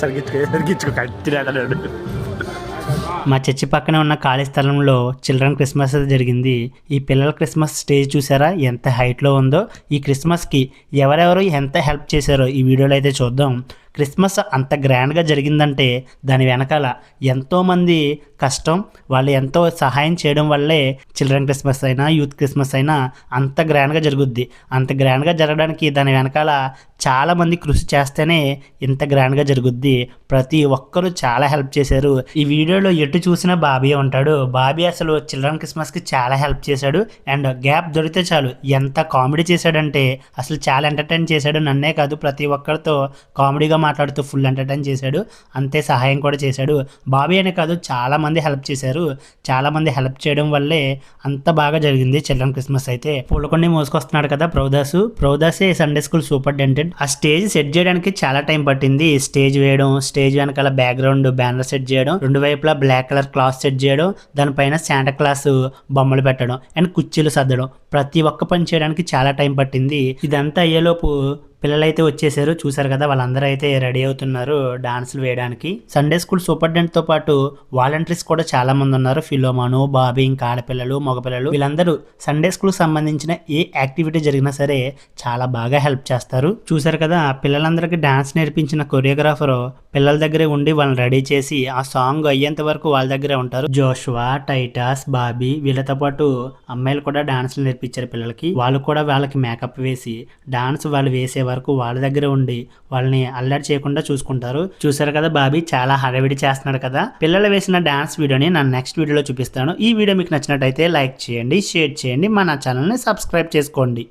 సరిగించుకో కట్టినాడు. మా చర్చి పక్కన ఉన్న ఖాళీ స్థలంలో చిల్డ్రన్ క్రిస్మస్ జరిగింది. ఈ పిల్లల క్రిస్మస్ స్టేజ్ చూసారా ఎంత హైట్లో ఉందో. ఈ క్రిస్మస్కి ఎవరెవరు ఎంత హెల్ప్ చేశారో ఈ వీడియోలో అయితే చూద్దాం. క్రిస్మస్ అంత గ్రాండ్గా జరిగిందంటే దాని వెనకాల ఎంతోమంది కష్టం, వాళ్ళు ఎంతో సహాయం చేయడం వల్లే చిల్డ్రన్ క్రిస్మస్ అయినా యూత్ క్రిస్మస్ అయినా అంత గ్రాండ్గా జరుగుద్ది. అంత గ్రాండ్గా జరగడానికి దాని వెనకాల చాలామంది కృషి చేస్తేనే ఇంత గ్రాండ్గా జరుగుద్ది. ప్రతి ఒక్కరూ చాలా హెల్ప్ చేశారు. ఈ వీడియోలో ఎటు చూసినా బాబీ ఉంటాడు. బాబీ అసలు చిల్డ్రన్ క్రిస్మస్కి చాలా హెల్ప్ చేశాడు. అండ్ గ్యాప్ దొరికితే చాలు ఎంత కామెడీ చేశాడంటే అసలు చాలా ఎంటర్టైన్ చేశాడు. నన్నే కాదు ప్రతి ఒక్కరితో కామెడీగా మాట్లాడుతూ ఫుల్ ఎంటర్టైన్ చేశాడు. అంతే సహాయం కూడా చేశాడు. బాబీ అనే కాదు చాలామంది హెల్ప్ చేశారు. చాలామంది హెల్ప్ చేయడం వల్లే అంత బాగా జరిగింది చిల్డ్రన్ క్రిస్మస్ అయితే. పూలకొండి మోసుకొస్తున్నాడు కదా ప్రభుదాసే సండే స్కూల్ సూపరింటెండెంట్. ఆ స్టేజ్ సెట్ చేయడానికి చాలా టైం పట్టింది. స్టేజ్ వేయడం, స్టేజ్ వెనకాల బ్యాక్గ్రౌండ్ బ్యానర్ సెట్ చేయడం, రెండు వైపులా బ్లాక్ కలర్ క్లాత్ సెట్ చేయడం, దానిపైన శాంటా క్లాస్ బొమ్మలు పెట్టడం అండ్ కుర్చీలు సర్దడం, ప్రతి ఒక్క పని చేయడానికి చాలా టైం పట్టింది. ఇదంతా అయ్యేలోపు పిల్లలైతే వచ్చేసారు. చూసారు కదా వాళ్ళందరూ అయితే రెడీ అవుతున్నారు డాన్సులు వేయడానికి. సండే స్కూల్ సూపరింటెండెంట్తో పాటు వాలంటీర్స్ కూడా చాలా మంది ఉన్నారు. ఫిలోమాను, బాబీ, ఇంకా ఆడపిల్లలు, మగపిల్లలు వీళ్ళందరూ సండే స్కూల్ సంబంధించిన ఏ యాక్టివిటీ జరిగినా సరే చాలా బాగా హెల్ప్ చేస్తారు. చూసారు కదా పిల్లలందరికీ డాన్స్ నేర్పించిన కొరియోగ్రాఫర్ పిల్లల దగ్గరే ఉండి వాళ్ళని రెడీ చేసి ఆ సాంగ్ అయ్యేంత వరకు వాళ్ళ దగ్గరే ఉంటారు. జోషువా, టైటస్, బాబీ వీళ్ళతో పాటు అమ్మాయిలు కూడా డాన్స్లు నేర్పించారు పిల్లలకి. వాళ్ళు కూడా వాళ్ళకి మేకప్ వేసి డాన్స్ వాళ్ళు వేసే వరకు వాళ్ళ దగ్గర ఉండి వాళ్ళని అల్లరి చేయకుండా చూసుకుంటారు. చూసారు కదా బాబీ చాలా హడావిడి చేస్తున్నాడు కదా. పిల్లలు వేసిన డాన్స్ వీడియోని నేను నెక్స్ట్ వీడియోలో చూపిస్తాను. ఈ వీడియో మీకు నచ్చినట్టయితే లైక్ చేయండి, షేర్ చేయండి, మన ఛానల్ని సబ్స్క్రైబ్ చేసుకోండి.